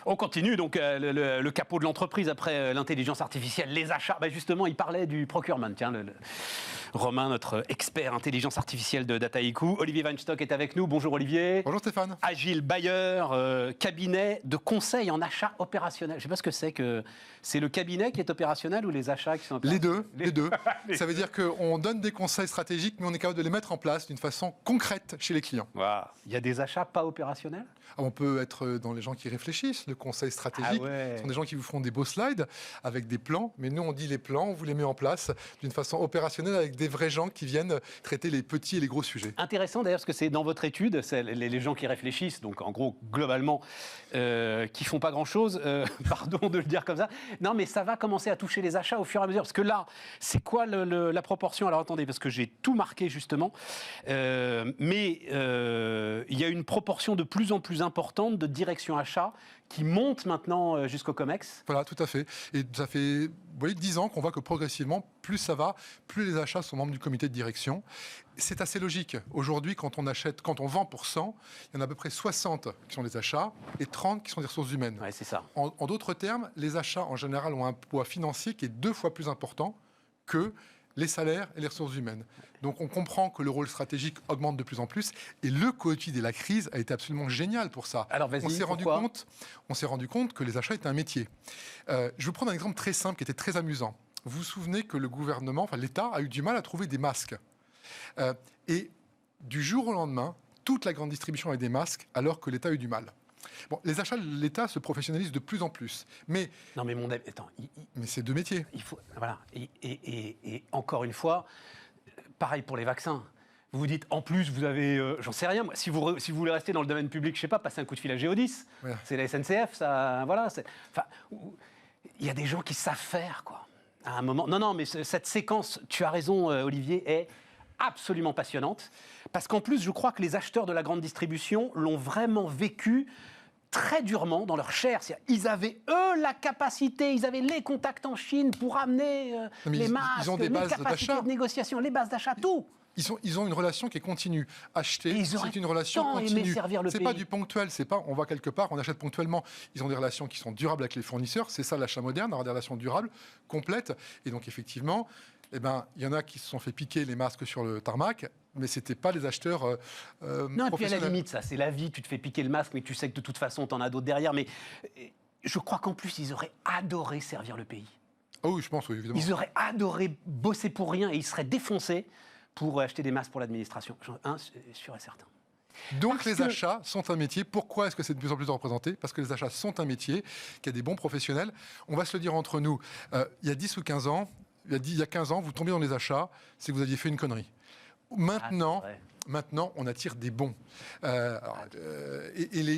On continue donc le capot de l'entreprise après l'intelligence artificielle, les achats. Justement, il parlait du procurement. Tiens, Romain, notre expert intelligence artificielle de Dataiku. Olivier Weinstock est avec nous. Bonjour Olivier. Bonjour Stéphane. Agile Bayer, cabinet de conseil en achat opérationnel. Je ne sais pas ce que c'est que... C'est le cabinet qui est opérationnel ou les achats qui sont opérationnels? Les deux. Ça veut dire qu'on donne des conseils stratégiques, mais on est capable de les mettre en place d'une façon concrète chez les clients. Wow. Il y a des achats pas opérationnels? On peut être dans les gens qui réfléchissent. Le conseil stratégique, ce sont des gens qui vous feront des beaux slides avec des plans. Mais nous, on dit les plans, on vous les met en place d'une façon opérationnelle avec des vrais gens qui viennent traiter les petits et les gros sujets. Intéressant d'ailleurs, parce que c'est dans votre étude, c'est les gens qui réfléchissent, donc en gros, globalement, qui font pas grand-chose, pardon de le dire comme ça. Non, mais ça va commencer à toucher les achats au fur et à mesure. Parce que là, c'est quoi la proportion? Alors attendez, parce que j'ai tout marqué justement. Mais il y a une proportion de plus en plus importante de direction achat qui monte maintenant jusqu'au COMEX. Voilà, tout à fait. Et ça fait 10 ans qu'on voit que progressivement, plus ça va, plus les achats sont membres du comité de direction. C'est assez logique. Aujourd'hui, quand on vend pour 100, il y en a à peu près 60 qui sont des achats et 30 qui sont des ressources humaines. Ouais, c'est ça. En d'autres termes, les achats, en général, ont un poids financier qui est 2 fois plus important que les salaires et les ressources humaines. Donc on comprend que le rôle stratégique augmente de plus en plus et le Covid et la crise a été absolument génial pour ça. Alors vas-y, on s'est rendu compte que les achats étaient un métier. Je vais vous prendre un exemple très simple qui était très amusant. Vous vous souvenez que le gouvernement, l'État a eu du mal à trouver des masques. Et du jour au lendemain, toute la grande distribution avait des masques alors que l'État a eu du mal. Bon, les achats de l'État se professionnalisent de plus en plus. Mais c'est deux métiers. Il faut, voilà. Et encore une fois, pareil pour les vaccins. Vous vous dites, en plus, vous avez, j'en sais rien, moi, si vous voulez rester dans le domaine public, je sais pas, passer un coup de fil à Géodis, ouais. C'est la SNCF, ça, voilà. Enfin, il y a des gens qui savent faire, quoi. À un moment. Non, mais cette séquence, tu as raison, Olivier, est absolument passionnante. Parce qu'en plus, je crois que les acheteurs de la grande distribution l'ont vraiment vécu très durement dans leur chair. Ils avaient, eux, la capacité, ils avaient les contacts en Chine pour amener les masques, ils ont des bases les capacités de négociation, les bases d'achat, tout. Ils ont une relation qui est continue. Acheter, c'est une relation continue. C'est pas du ponctuel, c'est pas on va quelque part, on achète ponctuellement. Ils ont des relations qui sont durables avec les fournisseurs. C'est ça l'achat moderne, avoir des relations durables, complètes. Et donc effectivement, il y en a qui se sont fait piquer les masques sur le tarmac, mais c'était pas les acheteurs non, et puis à la limite, ça, c'est la vie. Tu te fais piquer le masque, mais tu sais que de toute façon, t'en as d'autres derrière. Mais je crois qu'en plus, ils auraient adoré servir le pays. Oh oui, je pense, oui, évidemment. Ils auraient adoré bosser pour rien et ils seraient défoncés pour acheter des masques pour l'administration. Sûr et certain. Donc les achats sont un métier. Pourquoi est-ce que c'est de plus en plus représenté? Parce que les achats sont un métier, qu'il y a des bons professionnels. On va se le dire entre nous, il y a 10 ou 15 ans, il y a 15 ans, vous tombiez dans les achats, c'est que vous aviez fait une connerie. Maintenant, on attire des bons. Il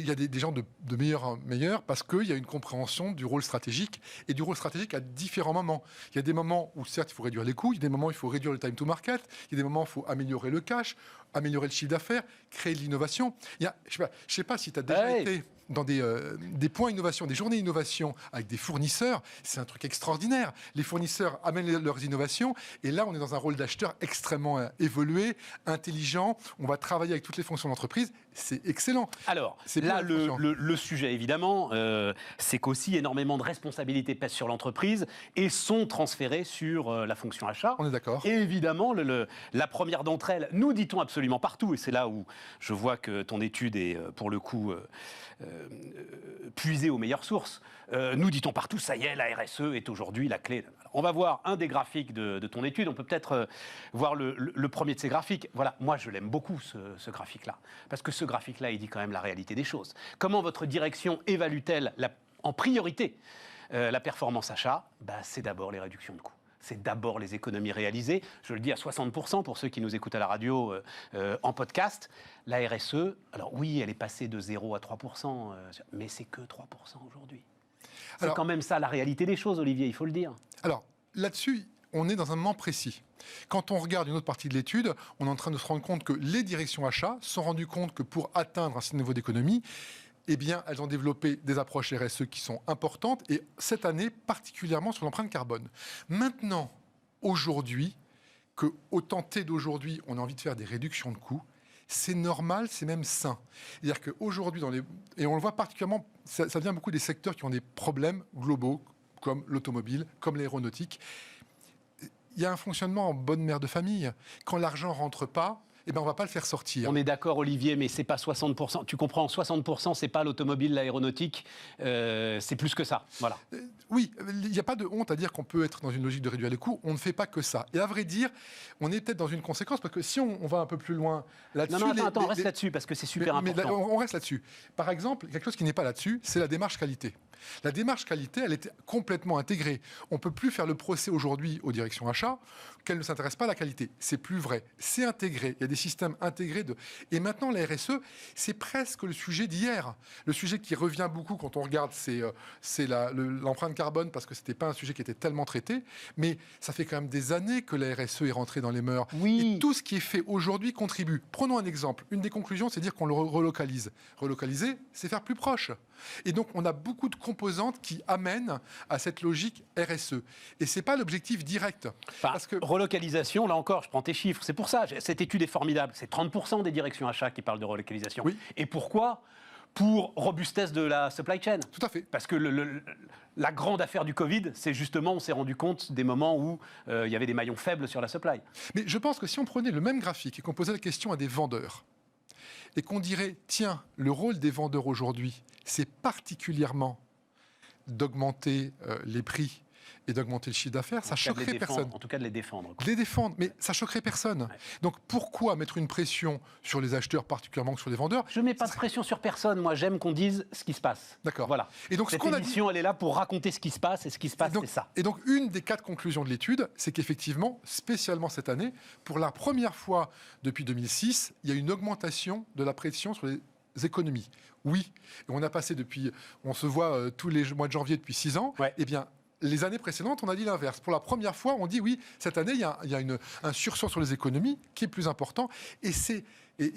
y a des gens de meilleurs parce qu'il y a une compréhension du rôle stratégique et du rôle stratégique à différents moments. Il y a des moments où, certes, il faut réduire les coûts, il y a des moments où il faut réduire le time to market, il y a des moments où il faut améliorer le cash, améliorer le chiffre d'affaires, créer de l'innovation. Je ne sais pas si tu as déjà été dans des points innovation, des journées innovation avec des fournisseurs, c'est un truc extraordinaire. Les fournisseurs amènent leurs innovations et là, on est dans un rôle d'acheteur extrêmement évolué, intelligent. On va travailler avec toutes les fonctions de l'entreprise. C'est excellent. Alors, là, le sujet, évidemment, c'est qu'aussi énormément de responsabilités pèsent sur l'entreprise et sont transférées sur la fonction achat. On est d'accord. Et évidemment, la première d'entre elles, nous dit-on absolument partout, et c'est là où je vois que ton étude est, pour le coup, puisée aux meilleures sources. Nous dit-on partout, ça y est, la RSE est aujourd'hui la clé. On va voir un des graphiques de ton étude. On peut peut-être voir le premier de ces graphiques. Voilà, moi, je l'aime beaucoup, ce graphique-là. Parce que ce graphique-là, il dit quand même la réalité des choses. Comment votre direction évalue-t-elle en priorité la performance achat? C'est d'abord les réductions de coûts. C'est d'abord les économies réalisées. Je le dis à 60% pour ceux qui nous écoutent à la radio en podcast. La RSE, alors oui, elle est passée de 0 à 3%, mais c'est que 3% aujourd'hui. C'est quand même ça la réalité des choses, Olivier, il faut le dire. Alors, là-dessus, on est dans un moment précis. Quand on regarde une autre partie de l'étude, on est en train de se rendre compte que les directions achats se sont rendues compte que pour atteindre un certain niveau d'économie, elles ont développé des approches RSE qui sont importantes, et cette année, particulièrement sur l'empreinte carbone. Maintenant, aujourd'hui, qu'au tenté d'aujourd'hui, on a envie de faire des réductions de coûts, c'est normal, c'est même sain. C'est-à-dire qu'aujourd'hui, et on le voit particulièrement, ça vient beaucoup des secteurs qui ont des problèmes globaux, comme l'automobile, comme l'aéronautique. Il y a un fonctionnement en bonne mère de famille. Quand l'argent rentre pas, on ne va pas le faire sortir. On est d'accord, Olivier, mais c'est pas 60%. Tu comprends, 60%, c'est pas l'automobile, l'aéronautique, c'est plus que ça. Voilà. Oui, il n'y a pas de honte à dire qu'on peut être dans une logique de réduire les coûts. On ne fait pas que ça. Et à vrai dire, on est peut-être dans une conséquence, parce que si on va un peu plus loin là-dessus... Non, attends, reste là-dessus, parce que c'est super important. On reste là-dessus. Par exemple, quelque chose qui n'est pas là-dessus, c'est la démarche qualité. La démarche qualité, elle est complètement intégrée. On ne peut plus faire le procès aujourd'hui aux directions achats qu'elles ne s'intéressent pas à la qualité. C'est plus vrai. C'est intégré. Il y a des systèmes intégrés. Et maintenant, la RSE, c'est presque le sujet d'hier. Le sujet qui revient beaucoup quand on regarde, c'est l'empreinte carbone, parce que ce n'était pas un sujet qui était tellement traité. Mais ça fait quand même des années que la RSE est rentrée dans les mœurs. Oui. Et tout ce qui est fait aujourd'hui contribue. Prenons un exemple. Une des conclusions, c'est dire qu'on le relocalise. Relocaliser, c'est faire plus proche. Et donc, on a beaucoup de composantes qui amènent à cette logique RSE. Et ce n'est pas l'objectif direct. Parce que relocalisation, là encore, je prends tes chiffres. C'est pour ça, cette étude est formidable. C'est 30% des directions achats qui parlent de relocalisation. Oui. Et pourquoi ? Pour robustesse de la supply chain. Tout à fait. Parce que la grande affaire du Covid, c'est justement, on s'est rendu compte des moments où il y avait des maillons faibles sur la supply. Mais je pense que si on prenait le même graphique et qu'on posait la question à des vendeurs, et qu'on dirait, tiens, le rôle des vendeurs aujourd'hui, c'est particulièrement d'augmenter les prix et d'augmenter le chiffre d'affaires, ça choquerait personne. En tout cas, de les défendre. De les défendre, mais ça choquerait personne. Ouais. Donc pourquoi mettre une pression sur les acheteurs, particulièrement que sur les vendeurs ? Je ne mets pas de pression sur personne. Moi, j'aime qu'on dise ce qui se passe. D'accord. Voilà. Et donc, cette émission, elle est là pour raconter ce qui se passe, et ce qui se passe, c'est ça. Et donc, une des 4 conclusions de l'étude, c'est qu'effectivement, spécialement cette année, pour la première fois depuis 2006, il y a une augmentation de la pression sur les économies. Oui, et on a passé on se voit tous les mois de janvier depuis 6 ans, ouais. Eh bien, les années précédentes, on a dit l'inverse. Pour la première fois, on dit oui, cette année, il y a un sursaut sur les économies qui est plus important. Et c'est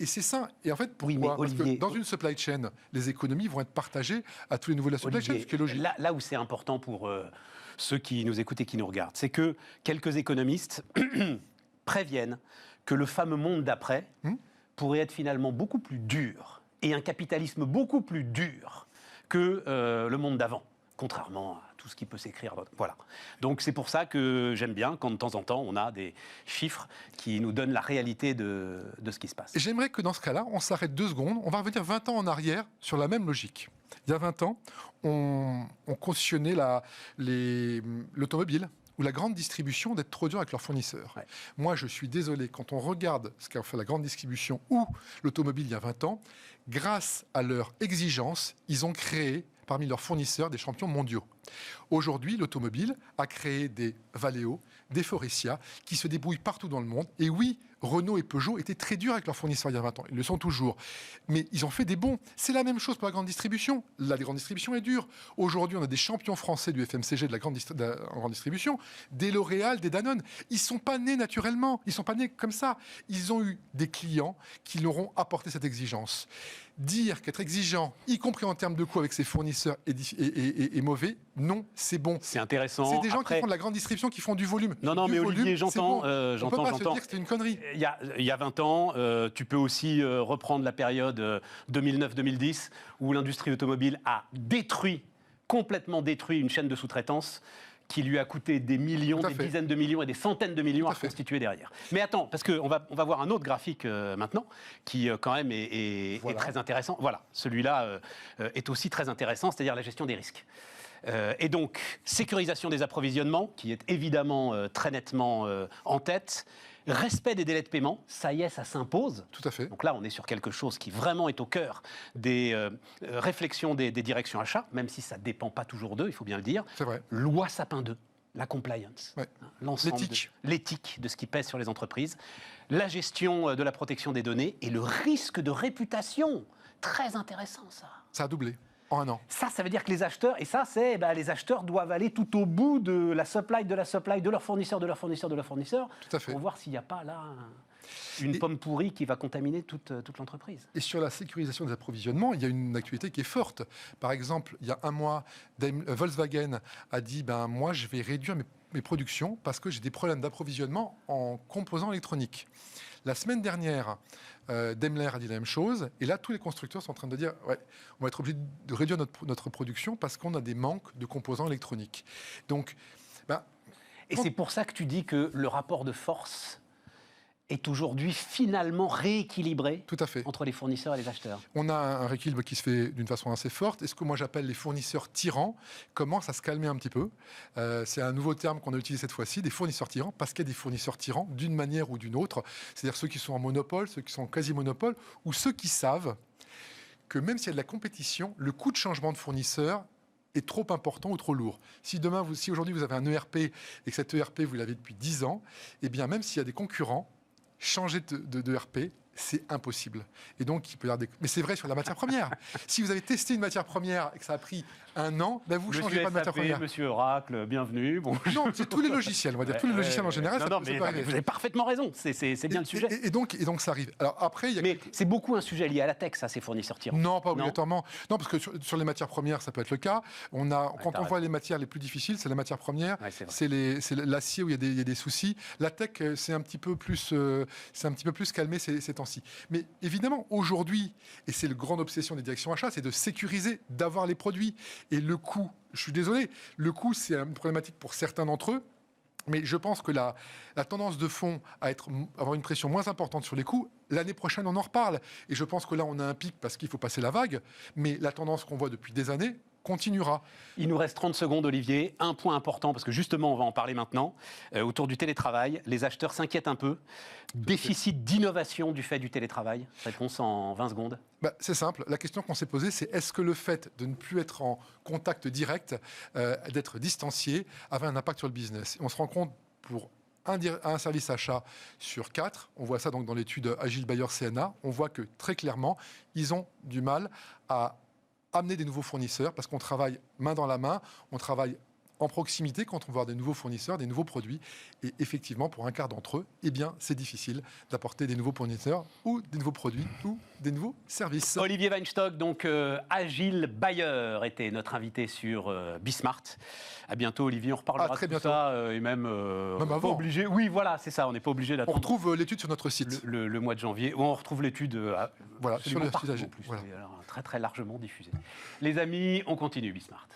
sain. Et en fait, pourquoi ? Parce que dans une supply chain, les économies vont être partagées à tous les niveaux de la supply chain, ce qui est logique. Là où c'est important pour ceux qui nous écoutent et qui nous regardent, c'est que quelques économistes préviennent que le fameux monde d'après pourrait être finalement beaucoup plus dur et un capitalisme beaucoup plus dur que le monde d'avant, contrairement à tout ce qui peut s'écrire. Voilà. Donc c'est pour ça que j'aime bien quand de temps en temps on a des chiffres qui nous donnent la réalité de ce qui se passe. Et j'aimerais que dans ce cas-là, on s'arrête 2 secondes. On va revenir 20 ans en arrière sur la même logique. Il y a 20 ans, on cautionnait l'automobile ou la grande distribution d'être trop dur avec leurs fournisseurs. Ouais. Moi, je suis désolé, quand on regarde ce qu'a fait la grande distribution ou l'automobile il y a 20 ans, grâce à leur exigence, ils ont créé parmi leurs fournisseurs des champions mondiaux. Aujourd'hui, l'automobile a créé des Valeo, des Faurecia, qui se débrouillent partout dans le monde. Et oui, Renault et Peugeot étaient très durs avec leurs fournisseurs il y a 20 ans. Ils le sont toujours. Mais ils ont fait des bons. C'est la même chose pour la grande distribution. La grande distribution est dure. Aujourd'hui, on a des champions français du FMCG de la grande distribution, des L'Oréal, des Danone. Ils ne sont pas nés naturellement. Ils ne sont pas nés comme ça. Ils ont eu des clients qui leur ont apporté cette exigence. Dire qu'être exigeant, y compris en termes de coût avec ses fournisseurs, est mauvais, non, c'est bon. C'est intéressant. C'est des gens qui font de la grande distribution, qui font du volume. Non, mais Olivier, j'entends. On ne peut pas se dire que c'était une connerie. Il y a 20 ans, tu peux aussi reprendre la période 2009-2010, où l'industrie automobile a complètement détruit une chaîne de sous-traitance qui lui a coûté des millions, des dizaines de millions et des centaines de millions à constituer derrière. Mais attends, parce qu'on va voir un autre graphique maintenant, qui quand même est très intéressant. Voilà, celui-là est aussi très intéressant, c'est-à-dire la gestion des risques. Et donc, sécurisation des approvisionnements, qui est évidemment très nettement en tête. Respect des délais de paiement, ça y est, ça s'impose. Tout à fait. Donc là, on est sur quelque chose qui vraiment est au cœur des réflexions des directions achats, même si ça ne dépend pas toujours d'eux, il faut bien le dire. C'est vrai. Loi Sapin 2, la compliance, ouais. L'ensemble l'éthique de ce qui pèse sur les entreprises, la gestion de la protection des données et le risque de réputation. Très intéressant, ça. Ça a doublé. En 1 an. Ça veut dire que les acheteurs, et ça, c'est les acheteurs doivent aller tout au bout de la supply, de leur fournisseur, Tout à fait. pour voir s'il n'y a pas là Une pomme pourrie qui va contaminer toute l'entreprise. Et sur la sécurisation des approvisionnements, il y a une actualité qui est forte. Par exemple, il y a un mois, Volkswagen a dit moi, je vais réduire mes productions parce que j'ai des problèmes d'approvisionnement en composants électroniques. La semaine dernière, Daimler a dit la même chose. Et là, tous les constructeurs sont en train de dire on va être obligé de réduire notre production parce qu'on a des manques de composants électroniques. Donc, et c'est pour ça que tu dis que le rapport de force est aujourd'hui finalement rééquilibré. Tout à fait. Entre les fournisseurs et les acheteurs. On a un rééquilibre qui se fait d'une façon assez forte. Et ce que moi j'appelle les fournisseurs tyrans commencent à se calmer un petit peu. C'est un nouveau terme qu'on a utilisé cette fois-ci, des fournisseurs tyrans, parce qu'il y a des fournisseurs tyrans d'une manière ou d'une autre. C'est-à-dire ceux qui sont en monopole, ceux qui sont en quasi-monopole, ou ceux qui savent que même s'il y a de la compétition, le coût de changement de fournisseur est trop important ou trop lourd. Si aujourd'hui vous avez un ERP et que cet ERP vous l'avez depuis 10 ans, eh bien même s'il y a des concurrents, changer de RP, c'est impossible. Et donc, il peut y avoir mais c'est vrai sur la matière première. Si vous avez testé une matière première et que ça a pris 1 an, vous ne changez pas de matière première. Monsieur Oracle, bienvenue. Bon. Non, c'est tous les logiciels, on va dire. Tous les logiciels en général, non, mais vous avez parfaitement raison. C'est bien le sujet. Et donc, ça arrive. Alors après, mais c'est beaucoup un sujet lié à la tech, ça, ces fournisseurs tyrans. Non, pas obligatoirement. Non, parce que sur les matières premières, ça peut être le cas. Quand on voit les matières les plus difficiles, c'est la matière première, c'est l'acier où il y a des soucis. La tech, c'est un petit peu plus calmé ces temps-ci. Mais évidemment, aujourd'hui, et c'est la grande obsession des directions achats, c'est de sécuriser, d'avoir les produits. Et le coût, je suis désolé, le coût, c'est une problématique pour certains d'entre eux. Mais je pense que la tendance de fond à avoir une pression moins importante sur les coûts, l'année prochaine, on en reparle. Et je pense que là, on a un pic parce qu'il faut passer la vague. Mais la tendance qu'on voit depuis des années continuera. Il nous reste 30 secondes, Olivier. Un point important, parce que justement, on va en parler maintenant. Autour du télétravail, les acheteurs s'inquiètent un peu. Déficit d'innovation du fait du télétravail. Réponse en 20 secondes. C'est simple. La question qu'on s'est posée, c'est est-ce que le fait de ne plus être en contact direct, d'être distancié, avait un impact sur le business ? Et on se rend compte pour un service achat sur 4, on voit ça donc dans l'étude Agile Buyer CNA, on voit que très clairement, ils ont du mal à amener des nouveaux fournisseurs parce qu'on travaille main dans la main, on travaille en proximité quand on va avoir des nouveaux fournisseurs, des nouveaux produits. Et effectivement, pour un quart d'entre eux, c'est difficile d'apporter des nouveaux fournisseurs ou des nouveaux produits ou des nouveaux services. Olivier Weinstock, donc Agile Buyer, était notre invité sur Bismart. À bientôt, Olivier. On reparlera de tout ça et même avant. Pas obligé. Oui, voilà, c'est ça. On n'est pas obligé d'attendre. On retrouve l'étude sur notre site. Le mois de janvier. On retrouve l'étude sur le site Agile. Très, très largement diffusée. Les amis, on continue Bismart.